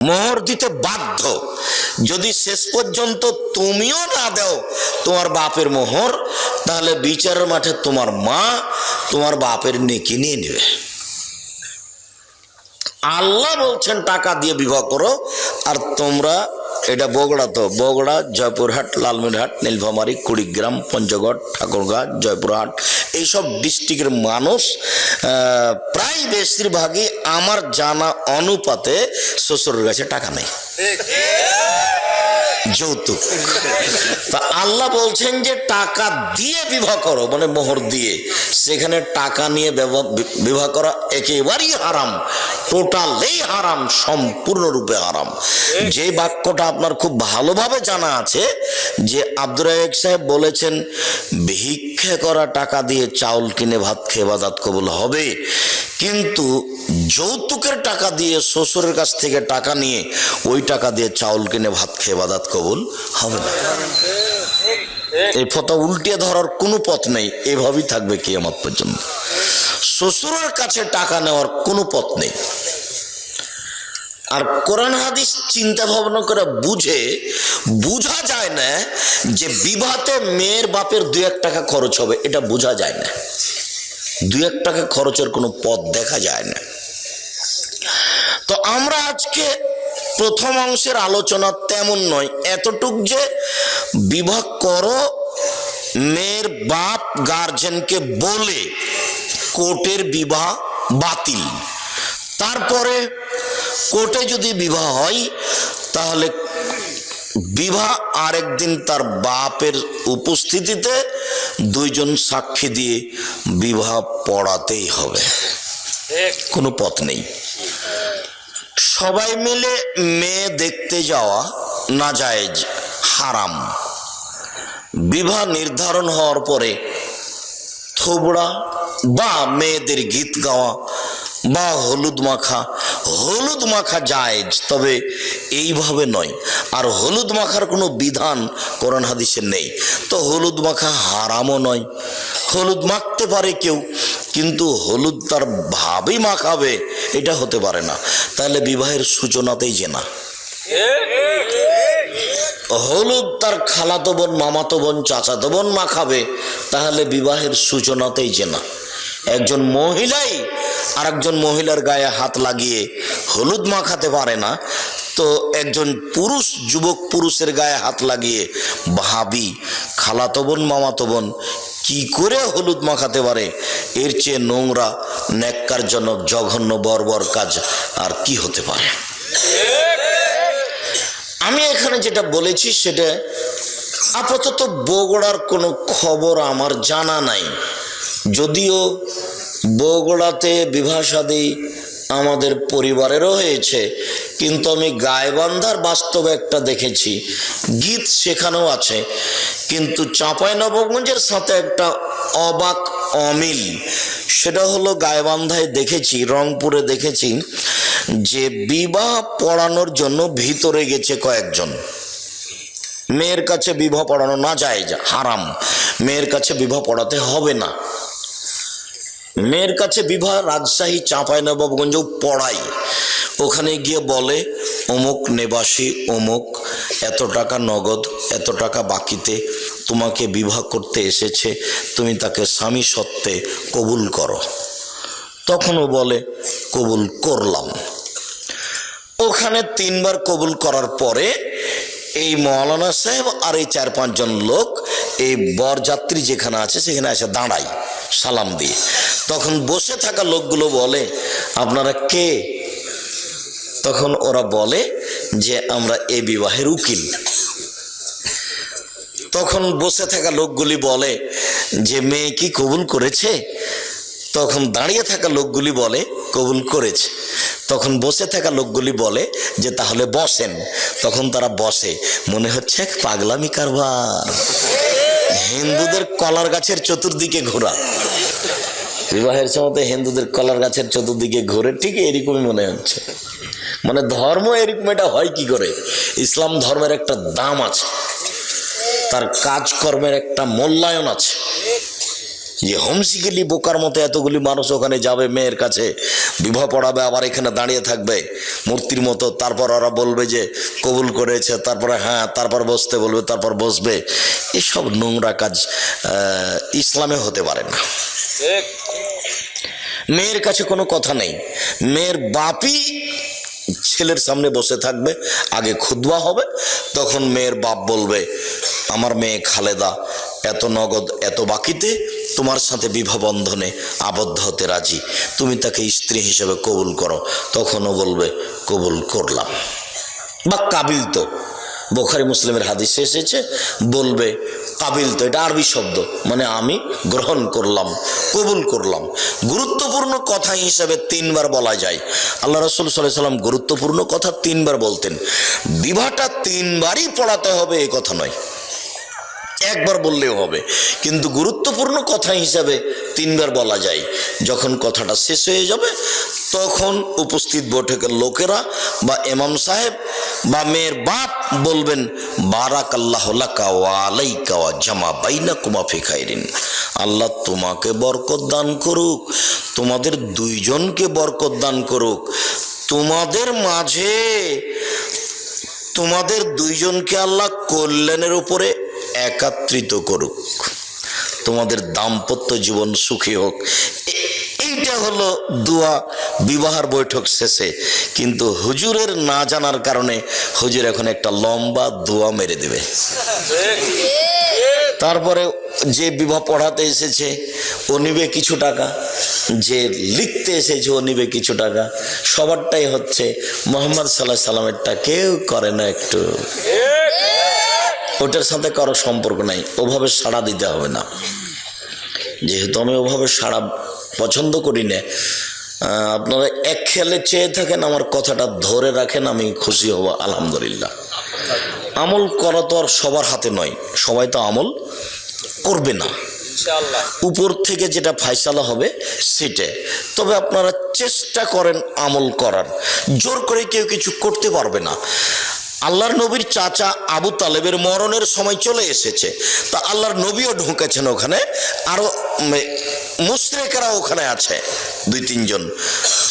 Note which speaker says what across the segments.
Speaker 1: মোহর দিতে বাধ্য। যদি শেষ পর্যন্ত তুমিও না দাও তোমার বাপের মোহর, তাহলে বিচারের মাঠে তোমার মা তোমার বাপের নেকি নিয়ে নেবে। আল্লাহ বলছেন টাকা দিয়ে বিবাহ করো, আর তোমরা, এটা বগুড়া, তো বগুড়া, জয়পুরহাট, লালমনিরহাট, নীলফামারী, কুড়িগ্রাম, পঞ্চগড়, ঠাকুরগাঁ, জয়পুরহাট, এইসব ডিস্ট্রিক্টের মানুষ প্রায় বেশিরভাগই আমার জানা অনুপাতে শ্বশুরের কাছে টাকা নেই, যৌতুক। তা আল্লাহ বলছেন যে টাকা দিয়ে বিবাহ করো, মানে মোহর দিয়ে। সেখানে টাকা নিয়ে বিবাহ করা একেবারেই হারাম, টোটালি হারাম, সম্পূর্ণরূপে হারাম। যে বাক্যটা আপনার খুব ভালোভাবে জানা আছে যে আব্দুর রাজ্জাক সাহেব বলেছেন, ভিক্ষা করা টাকা দিয়ে চাউল কিনে ভাত খেয়ে ইবাদত কবুল হবে, কিন্তু যৌতুকের টাকা দিয়ে শ্বশুরের কাছ থেকে টাকা নিয়ে ওই টাকা দিয়ে চাউল কিনে ভাত খেয়ে ইবাদত কবুল হবে না। এই ফতোয়া উল্টে ধরার কোনো পথ নেই, এভাবেই থাকবে কিয়ামত পর্যন্ত। শ্বশুরের কাছে টাকা নেওয়ার কোনো পথ নেই। আর কোরআন হাদিস চিন্তা ভাবনা করে বুঝা যায় না যে বিবাহতে মেয়ের বাপের 2-1 টাকা খরচ হবে, এটা বোঝা যায় না। 2-1 টাকা খরচের কোনো পথ দেখা যায় না। তো আমরা আজকে প্রথম অংশের আলোচনা তেমন নয়, এতটুক যে বিবাহ করো, মেয়ের বাপ গার্জেনকে বলে কোর্টের বিবাহ বাতিল। তারপরে কোর্টে যদি বিবাহ হয় তাহলে বিবাহ আরেকদিন তার বাপের উপস্থিতিতে 2 জন সাক্ষী দিয়ে বিবাহ পড়াতেই হবে, কোনো পথ নেই। সবাই মিলে মেয়ে দেখতে যাওয়া নাজায়েজ, হারাম। বিবাহ নির্ধারণ হওয়ার পরে থোবড়া বা মেয়েদের গীত গাওয়া বা হলুদ মাখা জায়েজ, তবে এইভাবে নয়। আর হলুদ মাখার কোনো বিধান কোরআন হাদিসে নেই, তো হলুদ মাখা হারামও নয়। হলুদ মাখতে পারে কেউ, কিন্তু হলুদ তার ভাবেই মাখাবে এটা হতে পারে না। তাহলে বিবাহের সূচনাতেই জেনা। হলুদ তার খালাতো বোন, মামাতো বোন, চাচাতো বোন মাখাবে, তাহলে বিবাহের সূচনাতেই জেনা। একজন মহিলাই আর একজন মহিলার গায়ে হাত লাগিয়ে হলুদ মাখাতে পারে না, তো একজন পুরুষ যুবক পুরুষের গায়ে হাত লাগিয়ে ভাবি, খালাতো বোন, মামাতো বোন কি করে হলুদ মাখাতে পারে? এর চেয়ে নোংরা, ন্যাক্কারজনক, জঘন্য, বর্বর কাজ আর কি হতে পারে? আমি এখানে যেটা বলেছি সেটা আপাতত বগুড়ার কোনো খবর আমার জানা নাই, যদিও বগুড়াতে বিবাহ শাদী আমাদের পরিবারেরও হয়েছে, কিন্তু আমি গাইবান্ধার বাস্তবে একটা দেখেছি, গীত সেখানেও আছে। কিন্তু চাঁপাইনবাবগঞ্জের সাথে একটা অবাক অমিল, সেটা হলো গাইবান্ধায় দেখেছি, রংপুরে দেখেছি যে বিবাহ পড়ানোর জন্য ভিতরে গেছে কয়েকজন। মেয়ের কাছে বিবাহ পড়ানো না যায়, হারাম, মেয়ের কাছে বিবাহ পড়াতে হবে না। মেয়ের কাছে বিবাহ রাজশাহী, চাঁপাইনবাবগঞ্জেও পড়ায়। ওখানে গিয়ে বলে অমুক নিবাসী অমুক এত টাকা নগদ, এত টাকা বাকিতে তোমাকে বিবাহ করতে এসেছে, তুমি তাকে স্বামী সত্ত্বে কবুল করো। তখনও বলে কবুল করলাম। ওখানে 3 বার কবুল করার পরে এই মৌলানা সাহেব আর এই 4-5 জন লোক এই বরযাত্রী যেখানে আছে সেখানে এসে দাঁড়ায় সালাম দিয়ে। তখন বসে থাকা লোকগুলো বলে আপনারা কে? তখন ওরা বলে যে আমরা এই বিবাহের উকিল। তখন বসে থাকা লোকগুলি বলে যে মেয়ে কি কবুল করেছে? তখন দাঁড়িয়ে থাকা লোকগুলি বলে কবুল করেছে। তখন বসে থাকা লোকগুলি বলে যে তাহলে বসেন। তখন তারা বসে, মনে হচ্ছে পাগলামি কারবার। হিন্দুদের কলার গাছের চতুর্দিকে ঘোরা, বিবাহের সময় হিন্দুদের কলার গাছের চতুর্দিকে ঘুরে, ঠিক এরকমই মনে হচ্ছে। মানে ধর্ম এরকম এটা হয় কি করে? ইসলাম ধর্মের একটা দাম আছে, তার কাজকর্মের একটা মূল্যায়ন আছে। যে হোমসিকেলি বোকার মতো এতগুলি মানুষ ওখানে যাবে মেয়ের কাছে বিবাহ পড়াবে, আবার এখানে দাঁড়িয়ে থাকবে মূর্তির মতো, তারপর ওরা বলবে যে কবুল করেছে, তারপরে হ্যাঁ, তারপর বসতে বলবে, তারপর বসবে। এসব নোংরা কাজ ইসলামে হতে পারে না। মেয়ের কাছে কোনো কথা নেই, মেয়ের বাপই ছেলের সামনে বসে থাকবে, আগে খুতবা হবে, তখন মেয়ের বাপ বলবে আমার মেয়ে খালেদা এত নগদ এত বাকিতে তোমার সাথে বিবাহ বন্ধনে আবদ্ধ হতে রাজি, তুমি তাকে স্ত্রী হিসেবে কবুল করো। তখনও বলবে কবুল করলাম, বা কাবিল তো, বুখারী মুসলিমের হাদিসে এসেছে, বলবে কাবিল তো, এটা আরবি শব্দ, মানে আমি গ্রহণ করলাম, কবুল করলাম। গুরুত্বপূর্ণ কথা হিসাবে 3 বার বলা যায়। আল্লাহ রাসূল সাল্লাল্লাহু আলাইহি সাল্লাম গুরুত্বপূর্ণ কথা 3 বার বলতেন। বিবাহটা 3 বারই পড়াতে হবে এই কথা নয়, একবার বললেও হবে, কিন্তু গুরুত্বপূর্ণ কথা হিসাবে 3 বার বলা যায়। যখন কথাটা শেষ হয়ে যাবে তখন উপস্থিত বৈঠকের লোকেরা বা ইমাম সাহেব বা মেয়ের বাপ বলবেন বারাকাল্লাহু লাকা ওয়া আলাইকা ওয়া জামা বাইনাকুমা ফি খাইরিন, আল্লাহ তোমাকে বরকত দান করুক, তোমাদের দুইজনকে বরকত দান করুক, তোমাদের মাঝে তোমাদের দুইজনকে আল্লাহ কল্যাণের উপরে একত্রিত করুক, তোমাদের দাম্পত্য জীবন সুখী হোক। এইটা হলো দোয়া বিবাহের বৈঠক শেষে। কিন্তু হুজুরের না জানার কারণে হুজুর এখন একটা লম্বা দোয়া মেরে দেবে। তারপরে যে বিবাহ পড়াতে এসেছে ও নিবে কিছু টাকা, যে লিখতে এসেছে ও নিবে কিছু টাকা, সবারটাই হচ্ছে মুহাম্মদ সাল্লাল্লাহু আলাইহি সাল্লামেরটা কেউ করে না একটু, ওটার সাথে কারো সম্পর্ক নাই, ওভাবে সাড়া দিতে হবে না। যেহেতু আমি ওভাবে সাড়া পছন্দ করি না, আপনারা এক খেয়ালে চেয়ে থাকেন, আমার কথাটা ধরে রাখেন, আমি খুশি হব আলহামদুলিল্লাহ। আমল করা তো আর সবার হাতে নয়, সবাই তো আমল করবে না, উপর থেকে যেটা ফায়সালা হবে সেটা। তবে আপনারা চেষ্টা করেন আমল করার, জোর করে কেউ কিছু করতে পারবে না। আল্লাহর নবীর চাচা আবু তালেবের মরণের সময় চলে এসেছে, তা আল্লাহর নবীও ঢুকেছেন ওখানে, আরো মুশরিকরা ওখানে আছে 2-3 জন।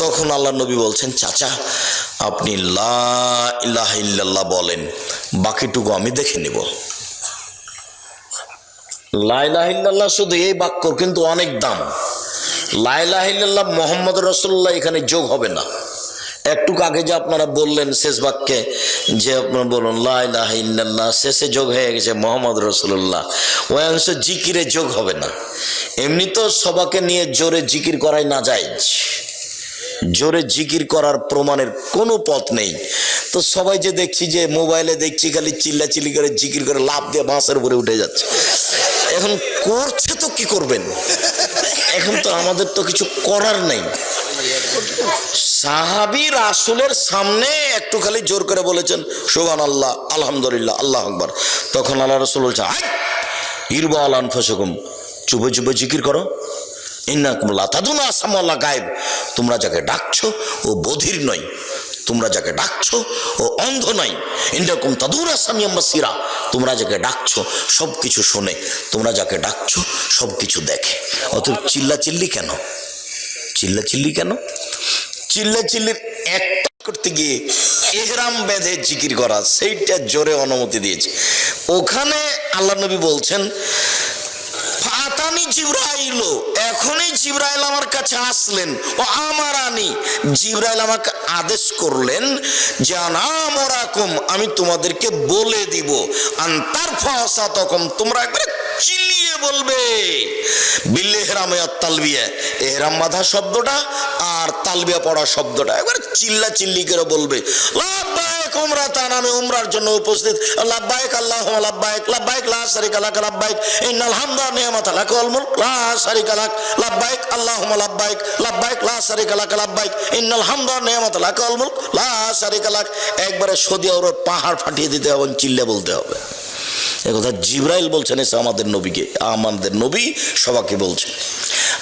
Speaker 1: তখন আল্লাহর নবী বলছেন চাচা আপনি লা ইলাহা ইল্লাল্লাহ বলেন, বাকিটুকু আমি দেখে নিব। লা ইলাহা ইল্লাল্লাহ শুধু এই বাক্য কিন্তু অনেক দাম। লা ইলাহা ইল্লাল্লাহ মুহাম্মদ রাসূলুল্লাহ এখানে যোগ হবে না। একটু আগে যে আপনারা বললেন শেষ বাক্যে যে আপনারা বলুন লা ইলাহা ইল্লাল্লাহ, শেষে যোগ হয়ে গেছে মুহাম্মদ রাসূলুল্লাহ, ওই অংশ জিকিরে যোগ হবে না। এমনি তো সবাকে নিয়ে জোরে জিকির করাই না যায়, জোরে জিকির করার প্রমাণের কোনো পথ নেই। তো সবাই যে দেখছি যে মোবাইলে দেখছি খালি চিল্লাচিল্লি করে জিকির করে লাফ দিয়ে বাঁশের উপরে উঠে যাচ্ছে। এখন করছে তো কি করবেন, এখন তো আমাদের তো কিছু করার নেই। সাহাবী রাসূলের সামনে একটু খালি জোর করে বলেছেন সুবহানাল্লাহ আলহামদুলিল্লাহ আল্লাহু আকবার, তখন আল্লাহ রাসূল বলছেন ইরবা আলা আনফুসিকুম, চুপে চুপে জিকির করো, ইন্নাকুম লা তাদুনা সামাল্লাহ গায়েব, তোমরা যাকে ডাকছো ও বধির নয়, তোমরা যাকে ডাকছো ও অন্ধ নয়, ইন্নাকুম তাদুনা সামিয়াম বাসীরা, তোমরা যাকে ডাকছো সব কিছু শোনে, তোমরা যাকে ডাকছো সব কিছু দেখে। অতএব চিল্লাচিল্লি কেন, চিল্লাচিল্লি কেন? চিল্লাচিল্লির একটা করতে গিয়ে ইহরাম বেঁধে জিকির করা, সেইটা জোরে অনুমতি দিয়েছে। ওখানে আল্লাহ নবী বলছেন ফাতানি জিবরাইল, এখনই জিবরাইল আমার কাছে আসলেন, ও আমারানি, জিবরাইল আমাকে আদেশ করলেন যে আনামরাকুম, আমি তোমাদেরকে বলে দিব, আনতার ফাসা, তখন তোমরা একবারে চিল্লিয়ে বলবে বিল ইহরামে আর তালবিয়া, ইহরাম বাঁধা শব্দটা আর তালবিয়া পড়া শব্দটা একবারে চিল্লা চিল্লি করে বলবে লাব্বাইক উমরাতান, আমি উমরার জন্য উপস্থিত, লাব্বাইক আল্লাহুম্মা লাব্বাইক, লাব্বাইক লা শারীকা লাক, লাব্বাইক ইন্নাল হামদা ওয়া নি'মাতা লাক ওয়াল মুলক লা শারীকা লাক, লাব্বাইক আল্লাহুম্মা লাব্বাইক, লাব্বাইক লা শারীকা লাক, লাব্বাইক ইন্নাল হামদা ওয়া নি'মাতা লাক ওয়াল মুলক লা শারীকা লাক। একবারে সৌদি আরব পাহাড় ফাটিয়ে দিতে হবে, চিল্লে বলতে হবে। একথা জিবরাইল বলছেন, এসে আমাদের নবীকে, আমাদের নবী সবাইকে বলছেন।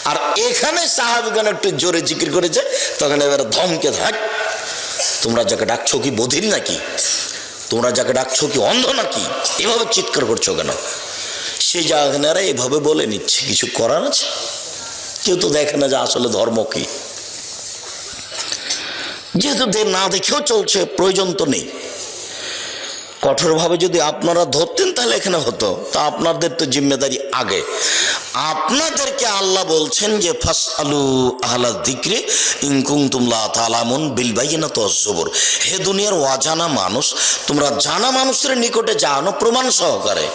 Speaker 1: আর এখানে সাহাবীগণ একটু জোরে জিকির করেছে, তখন এবার ধমকে থাক, তোমরা যাকে ডাকছো কি বধির নাকি, তোমরা যাকে ডাকছো কি অন্ধ নাকি, এভাবে চিৎকার করছো কেন? সেই জায়গায় এভাবে বলে নিচ্ছে, কিছু করার আছে? কেউ তো দেখে না যে আসলে ধর্ম কি। যেহেতু না দেখেও চলছে, প্রয়োজন তো নেই। কঠোরভাবে যদি আপনারা ধরতেন তাহলে এখানে হতো, তা আপনাদের তো জিম্মেদারি আগে। আপনাদেরকে আল্লাহ বলছেন যে ফাসআলু আহলা যিকরি ইন কুনতুম লা তা'লামুন বিল বাইয়িনাতি ওয়াজ জুবুর। হে দুনিয়ার অজানা মানুষ, তোমরা জানা মানুষের নিকটে যাও না প্রমাণ সহকারে।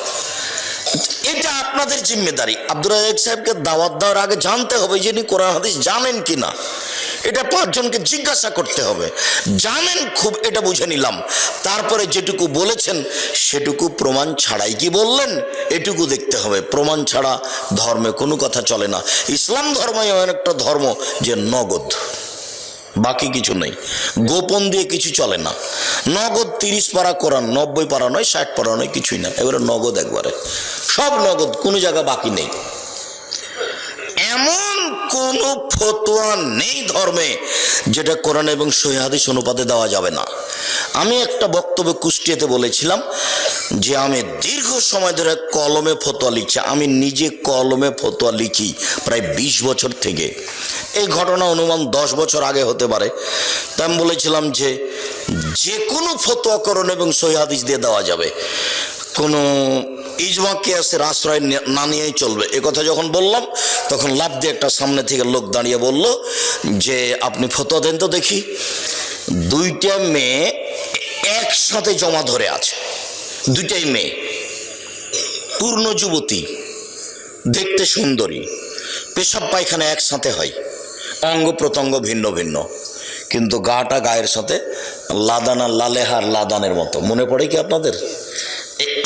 Speaker 1: এটা আপনাদের জিম্মেদারি। আব্দুর রাজ্জাক সাহেবকে দাওয়াত দেওয়ার আগে জানতে হবে যে ইনি কোরআন হাদিস জানেন কিনা। এটা 5 জনকে জিজ্ঞাসা করতে হবে, জানেন খুব, এটা বুঝে নিলাম। তারপরে যেটুকু বলেছেন সেটুকু প্রমাণ ছাড়াই কি বললেন এটুকু দেখতে হবে। প্রমাণ ছাড়া ধর্মে কোনো কথা চলে না। ইসলাম ধর্ম এমন একটা ধর্ম যে নগদ, বাকি কিছু নেই, গোপন দিয়ে কিছু চলে না। নগদ 30 পারা কোরআন, 90 পারা নয়, 60 পারা নয়, কিছুই না, এবারে নগদ, একবারে সব নগদ, কোনো জায়গা বাকি নেই। এমন কোন ফতোয়া নেই ধর্মে যেটা কোরআন এবং সহিহ হাদিস অনুপাতে দেওয়া যাবে না। আমি একটা বক্তব্যে কুষ্টিয়াতে বলেছিলাম যে আমি দীর্ঘ সময় ধরে কলমে ফতোয়া লিখছি। আমি নিজে কলমে ফতোয়া লিখি প্রায় 20 বছর থেকে। এই ঘটনা অনুমান 10 বছর আগে হতে পারে। তাই আমি বলেছিলাম যে যে কোনো ফতোয়া কোরআন এবং সহিহ হাদিস দিয়ে দেওয়া যাবে, কোনো ইজমা কিয়াসের আশ্রয় না নিয়েই চলবে। এ কথা যখন বললাম তখন লাফ দিয়ে একটা সামনে থেকে লোক দাঁড়িয়ে বলল যে আপনি ফতোয়া দেন তো দেখি। 2টা মেয়ে একসাথে জমা ধরে আছে, 2টাই মেয়ে, পূর্ণ যুবতী, দেখতে সুন্দরী, পেশাব পায়খানা একসাথে হয়, অঙ্গ প্রত্যঙ্গ ভিন্ন ভিন্ন, কিন্তু গাটা গায়ের সাথে লাদানা, লালেহার লাদানের মতো। মনে পড়ে কি আপনাদের?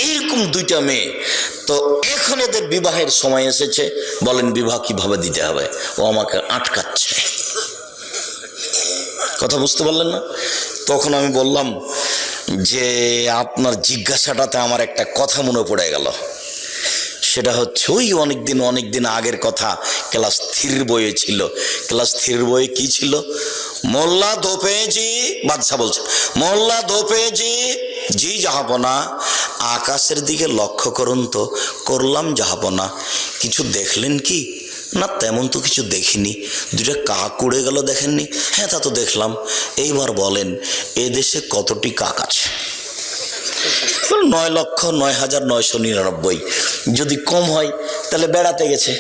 Speaker 1: এইরকম 2টা মেয়ে। তো এখন এদের বিবাহের সময় এসেছে, বলেন বিবাহ কিভাবে দিতে হবে? ও আমাকে আটকাচ্ছে। কথা বুঝতে পারলেন না? তখন আমি বললাম যে আপনার জিজ্ঞাসাটাতে আমার একটা কথা মনে পড়ে গেল। সেটা হচ্ছে ওই অনেকদিন আগের কথা, ক্লাস 3 বইয়ে ছিল। ক্লাস 3 বইয়ে কি ছিল? মোল্লা দোপেজি, বাদশা বলছে, মোল্লা দোপেজি জি জাহাপনা, আকাশের দিকে লক্ষ্য করুন তো। করলাম জাহাপনা। কিছু দেখলেন কি? না তেমন তো কিছু দেখিনি। 2টা কাক উড়ে গেল, দেখেননি? হ্যাঁ তা তো দেখলাম। এইবার বলেন এদেশে কতটি কাক আছে? 9,09,999। যদি কম হয় তাহলে বেড়াতে গেছে,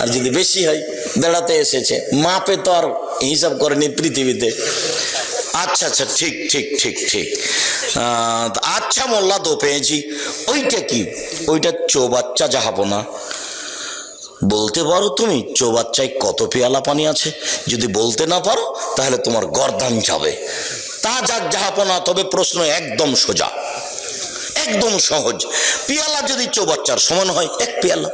Speaker 1: আর যদি বেশি হয় বেড়াতে এসেছে। মাপে তো আর হিসাব করেনি পৃথিবীতে। আচ্ছা ঠিক ঠিক ঠিক ঠিক। আচ্ছা মোল্লা দোপেজি, ওইটা কি? ওইটা চৌবাচ্চা জাহাপনা। বলতে পারো তুমি চৌবাচ্চায় কত পেয়ালা পানি আছে? যদি বলতে না পারো তাহলে তোমার গর্দান যাবে। তা যাক জাহাপনা, তবে প্রশ্ন একদম সোজা, একদম সহজ। পেয়ালা যদি চৌবাচ্চার সমান হয় 1 পেয়ালা,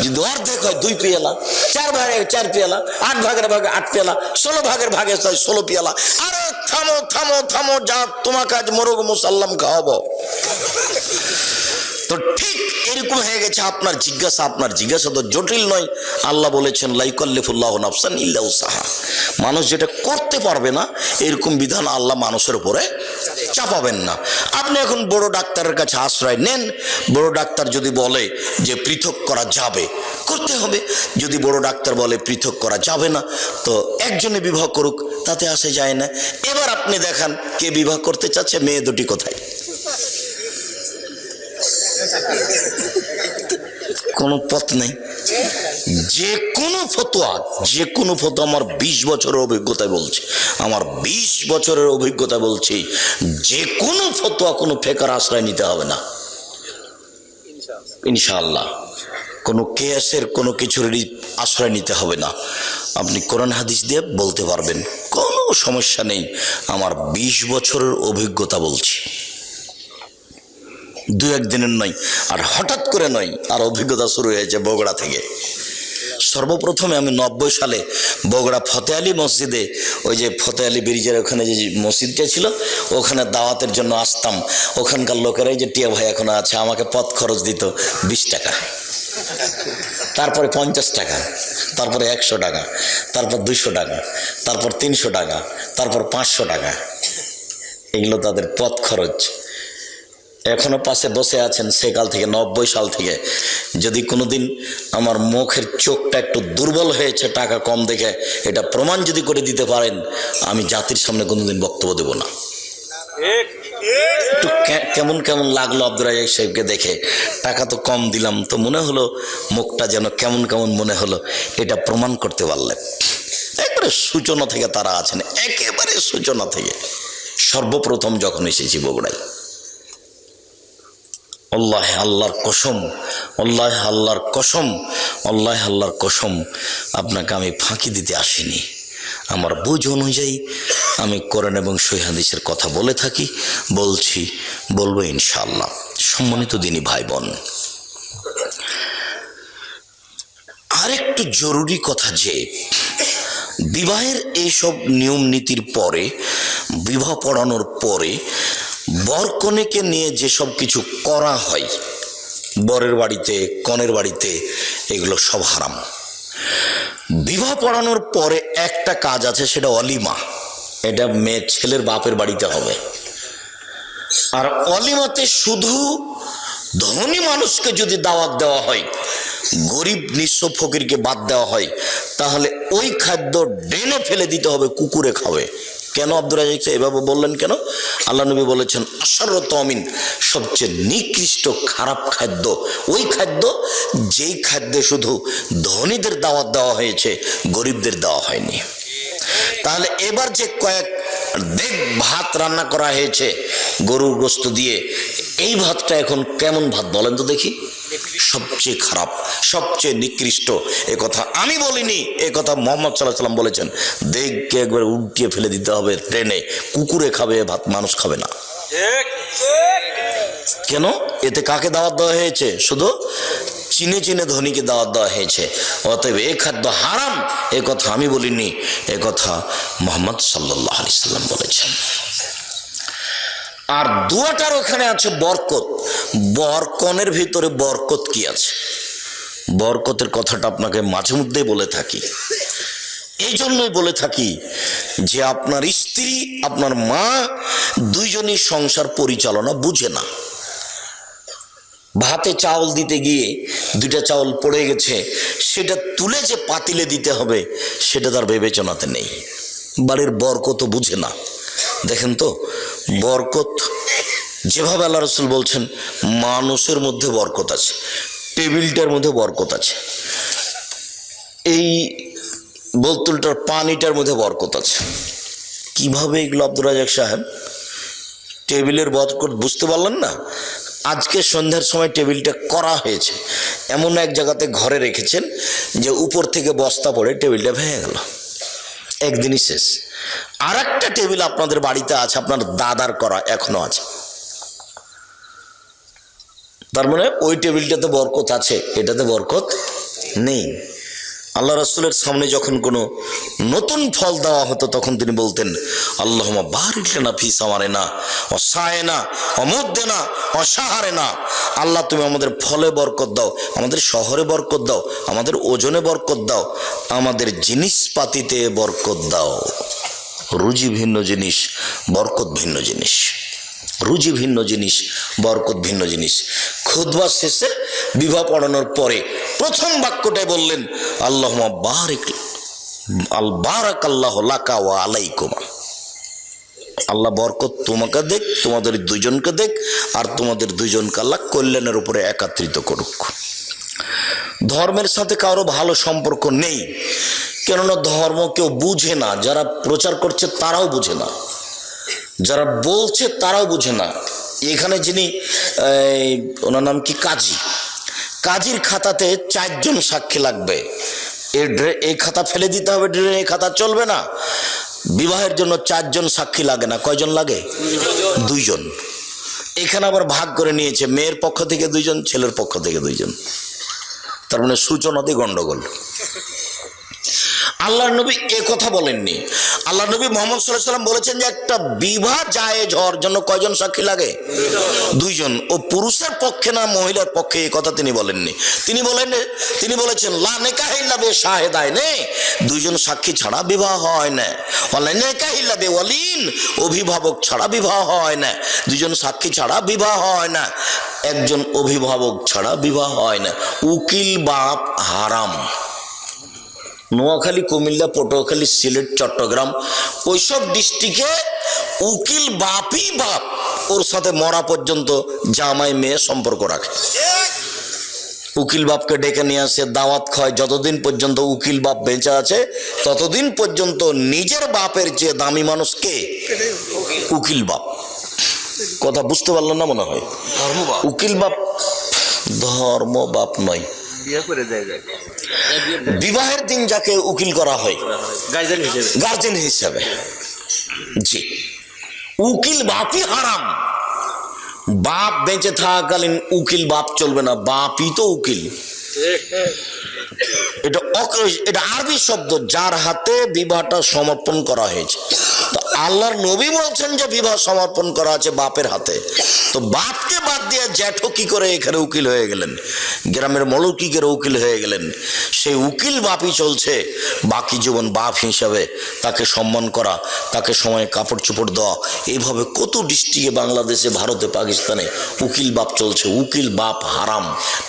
Speaker 1: যদি অর্ধেক হয় 2 পেয়ালা, 4 ভাগে 4 পেয়ালা, 8 ভাগের ভাগে 8 পেয়ালা, 16 ভাগের ভাগে 16 পেয়ালা। আরে থামো থামো থামো, যা তোমাকে আজ মোরগ মুসাল্লাম খাওয়াবো। তো ঠিক এরকম হয়ে গেছে আপনার জিজ্ঞাসা। আপনার জিজ্ঞাসা তো জটিল নয়। আল্লাহ বলেছেন লা ইউকাল্লিফুল্লাহু নাফসান ইল্লা উসআহা। মানুষ যেটা করতে পারবে না এরকম বিধান আল্লাহ মানুষের উপরে চাপাবেন না। আপনি এখন বড় ডাক্তারের কাছে আশ্রয় নেন। বড় ডাক্তার যদি বলে যে পৃথক করা যাবে, করতে হবে। যদি বড় ডাক্তার বলে পৃথক করা যাবে না, তো একজনে বিবাহ করুক, তাতে আসে যায় না। এবার আপনি দেখান কে বিবাহ করতে চাচ্ছে, মেয়ে 2টি কোথায়? কোনো পথ নেই। যে কোনো ফতোয়া আমার 20 বছরের অভিজ্ঞতা বলছে, আমার 20 বছরের অভিজ্ঞতা বলছি, যে কোনো ফতোয়া কোনো ফেকার আশ্রয় নিতে হবে না ইনশাআল্লাহ। কোনো কেয়াসের কোনো কিছুরই আশ্রয় নিতে হবে না। আপনি কোরআন হাদিস দিয়ে বলতে পারবেন, কোনো সমস্যা নেই। আমার 20 বছরের অভিজ্ঞতা বলছি, 2-1 দিনের নয়, আর হঠাৎ করে নয়। আর অভিজ্ঞতা শুরু হয়েছে বগুড়া থেকে। সর্বপ্রথমে আমি 90 সালে বগুড়া ফতে আলী মসজিদে, ওই যে ফতে আলী ব্রিজের ওখানে যে মসজিদটা ছিল, ওখানে দাওয়াতের জন্য আসতাম। ওখানকার লোকেরাই যে টিয়া ভাই এখনো আছে, আমাকে পথ খরচ দিত 20 টাকা, তারপরে 50 টাকা, তারপরে 100 টাকা, তারপর 200 টাকা, তারপর 300 টাকা, তারপর 500 টাকা। এগুলো তাদের পথ খরচ। এখনো পাশে বসে আছেন সেকাল থেকে 90 সাল থেকে। যদি কোনোদিন আমার মুখের চোখটা একটু দুর্বল হয়েছে টাকা কম দেখে, এটা প্রমাণ যদি করে দিতে পারেন, আমি জাতির সামনে কোনোদিন বক্তব্য দেব না। একটু কেমন কেমন লাগলো আব্দুর রাজ্জাক সাহেবকে দেখে। টাকা তো কম দিলাম, তো মনে হলো মুখটা যেন কেমন কেমন মনে হলো। এটা প্রমাণ করতে পারলেন। একবারে সূচনা থেকে তারা আছেন, একেবারে সূচনা থেকে। সর্বপ্রথম যখন এসেছি বগুড়ায়, আল্লাহ আল্লাহর কসম, আল্লাহ আল্লাহর কসম, আল্লাহ আল্লাহর কসম, আপনাকে আমি ফাঁকি দিতে আসিনি। আমার বুঝ অনুযায়ী আমি কোরআন এবং সহিহ হাদিসের কথা বলে থাকি, বলবো ইনশাআল্লাহ। সম্মানিত দিনী ভাই বোন, আরেকটু জরুরি কথা যে বিবাহের এইসব নিয়ম নীতির পরে, বিবাহ পড়ানোর পরে বর কনেকে নিয়ে যেসব কিছু করা হয় বরের বাড়িতে কনের বাড়িতে, এগুলো সব হারাম। বিবাহ পড়ানোর পরে একটা কাজ আছে, সেটা অলিমা। এটা মেয়ে ছেলের বাপের বাড়িতে হবে। আর অলিমাতে শুধু ধনী মানুষকে যদি দাওয়াত দেওয়া হয়, গরিব নিঃস্ব ফকিরকে বাদ দেওয়া হয়, তাহলে ওই খাদ্য ড্রেনে ফেলে দিতে হবে, কুকুরে খাবে। কেন আব্দুর রাজ্জাক সাহেব এভাবে বললেন কেন? আল্লাহ নবী বলেছেন, আশারত আমিন, সবচেয়ে নিকৃষ্ট খারাপ খাদ্য ওই খাদ্য যেই খাদ্যে শুধু ধনীদের দাওয়াত দেওয়া হয়েছে, গরিবদের দেওয়া হয়নি। তাহলে এবার যে কয়েক দেগ ভাত রান্না করা হয়েছে গরুর গোস্ত দিয়ে, এই ভাতটা এখন কেমন ভাত বলেন তো দেখি? সবচেয়ে খারাপ, সবচেয়ে নিকৃষ্ট। এ কথা আমি বলিনি, এ কথা মুহাম্মদ সাল্লাল্লাহু আলাইহি ওয়াসাল্লাম বলেছেন। দেখকে একবার উল্টিয়ে ফেলে দিতে হবে ট্রেনে, কুকুরে খাবে ভাত, মানুষ খাবে না। কেন? এতে কাকে দাওয়াত দেওয়া হয়েছে? শুধু চিনে চিনে ধনীকে দাওয়াত দেওয়া হয়েছে। অতএব এ খাদ্য হারাম, এ কথা আমি বলিনি, এ কথা মুহাম্মদ সাল্লাল্লাহু আলাইহি ওয়াসাল্লাম বলেছেন। আর দুয়াটার ওখানে আছে বরকত। বরকনের ভিতরে বরকত কি আছে? বরকতের কথাটা আপনাকে মাঝে মধ্যেই বলে থাকি। এই জন্যই বলে থাকি যে আপনার স্ত্রী, আপনার মা, দুইজনই সংসার পরিচালনা বুঝে না। ভাতে চাউল দিতে গিয়ে 2টা চাউল পড়ে গেছে, সেটা তুলে যে পাতিলে দিতে হবে সেটা তার বিবেচনাতে নেই। বাড়ির বরকত বুঝে না। দেখেন তো, বরকত যেভাবে আল্লাহ রাসূল বলছেন, মানুষের মধ্যে বরকত আছে, টেবিলটার মধ্যে বরকত আছে, এই বোতলটার পানিটার মধ্যে বরকত আছে। কিভাবে এগুলো আব্দুর রাজ্জাক সাহেব? টেবিলের বরকত বুঝতে পারলেন না? আজকে সন্ধ্যার সময় টেবিলটা করা হয়েছে, এমন এক জায়গাতে ঘরে রেখেছেন যে উপর থেকে বস্তা পড়ে টেবিলটা ভেঙে গেল, একদিনই শেষ। আর একটা টেবিল আপনাদের বাড়িতে আছে, আপনার দাদার করা, এখনো আছে। তার মানে ওই টেবিলটাতে বরকত আছে, এটাতে বরকত নেই। আল্লাহ রাসূলের সামনে যখন কোনো নতুন ফল দেওয়া হতো, তখন তিনি বলতেন, আল্লাহুম্মা বারিক লানা ফি সামারিনা ওয়া সায়না ওয়া মুদ্দিনা ওয়া শাহরিনা। আল্লাহ তুমি আমাদের ফলে বরকত দাও, আমাদের শহরে বরকত দাও, আমাদের ওজনে বরকত দাও, আমাদের জিনিসপাতিতে বরকত দাও। রুজি ভিন্ন জিনিস, বরকত ভিন্ন জিনিস। রুজি ভিন্ন জিনিস, বরকত ভিন্ন জিনিস। খুতবা শেষে বিবাহ পড়ানোর পরে প্রথম বাক্যটাই বললেন, আল্লাহুম্মা বারিক বারাকাল্লাহু লাকা ওয়া আলাইকুমা। আল্লাহ বরকত তোমাকে দেখ, তোমাদের দুইজনকে দেখ, আর তোমাদের দুইজনকে আল্লাহ কল্যাণের উপরে একত্রিত করুক। ধর্মের সাথে কারো ভালো সম্পর্ক নেই, কেননা ধর্ম কেউ বুঝে না। যারা প্রচার করছে তারাও বুঝে না, যারা বলছে তারাও বুঝে না। এখানে যিনি, ওনার নাম কি, কাজীর খাতাতে 4 জন সাক্ষী লাগবে। এই খাতা ফেলে দিতে হবে, এই খাতা চলবে না। বিবাহের জন্য 4 জন সাক্ষী লাগে না, কয়জন লাগে? 2 জন। এখানে আবার ভাগ করে নিয়েছে, মেয়ের পক্ষ থেকে 2 জন, ছেলের পক্ষ থেকে 2 জন। তার মানে সূচনাতে গন্ডগোল। আল্লাহর নবী এ কথা বলেননি। আল্লাহ নবী মুহাম্মদ সাল্লাল্লাহু আলাইহি ওয়াসাল্লাম বলেছেন যে একটা বিবাহ জায়েজ হওয়ার জন্য কয়জন সাক্ষী লাগে? দুইজন। ও পুরুষের পক্ষে না মহিলার পক্ষে, এই কথা তিনি বলেননি। তিনি বলেছেন লা নিকাহা ইল্লা বিশাহিদাইনি, দুইজন সাক্ষী ছাড়া বিবাহ হয় না। ওয়ালা নিকাহা ইল্লা বিওয়ালিন, অভিভাবক ছাড়া বিবাহ হয় না। দুইজন সাক্ষী ছাড়া বিবাহ হয় না, একজন অভিভাবক ছাড়া বিবাহ হয় না। উকিল বাপ হারাম। নোয়াখালী, কুমিল্লা, পটুয়াখালী, সিলেট, চট্টগ্রাম ওইসব ডিস্ট্রিক্টে উকিল বাপই বাপ, ওর সাথে মরা পর্যন্ত জামাই মেয়ে সম্পর্ক রাখে। উকিল বাপকে ডেকে নিয়ে আসে, দাওয়াত খায়। যতদিন পর্যন্ত উকিল বাপ বেঁচে আছে ততদিন পর্যন্ত নিজের বাপের চেয়ে দামি মানুষ কে? উকিল বাপ। কথা বুঝতে পারলেন না মনে হয়? উকিল বাপ ধর্ম বাপ নয়। বিবাহের দিন যাকে উকিল করা হয় গার্জেন হিসেবে, জি, উকিল বাপই হারাম। বাপ বেঁচে থাকাকালীন উকিল বাপ চলবে না, বাপই তো উকিল। এটা আরবি শব্দ, যার হাতে বিবাহটা সমর্পণ করা হয়েছে। তো আল্লাহর নবী বলছেন যে বিবাহ সমর্পণ করা আছে বাপের হাতে। তো বাপকে বাদ দিয়ে জ্যাঠো কি করে এখানে উকিল হয়ে গেলেন? গ্রামের মলু কি করে উকিল হয়ে গেলেন? সেই উকিল বাপই চলছে বাকি জীবন। বাপ হিসাবে তাকে সম্মান করা, তাকে সময়ে কাপড় চোপড় দেওয়া, এইভাবে কত ডিস্ট্রিক্টে বাংলাদেশে, ভারতে, পাকিস্তানে উকিল বাপ চলছে। উকিল বাপ হারাম।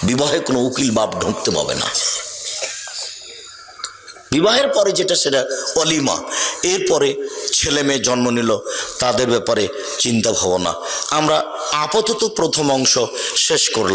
Speaker 1: বিবাহে কোনো উকিল বাপ ঢুকতে পাবে না। বিবাহের পরে যেটা সেটা অলিমা। এরপরে ছেলে মেয়ে জন্ম নিল, তাদের ব্যাপারে চিন্তা ভাবনা। আমরা আপাতত প্রথম অংশ শেষ করলাম।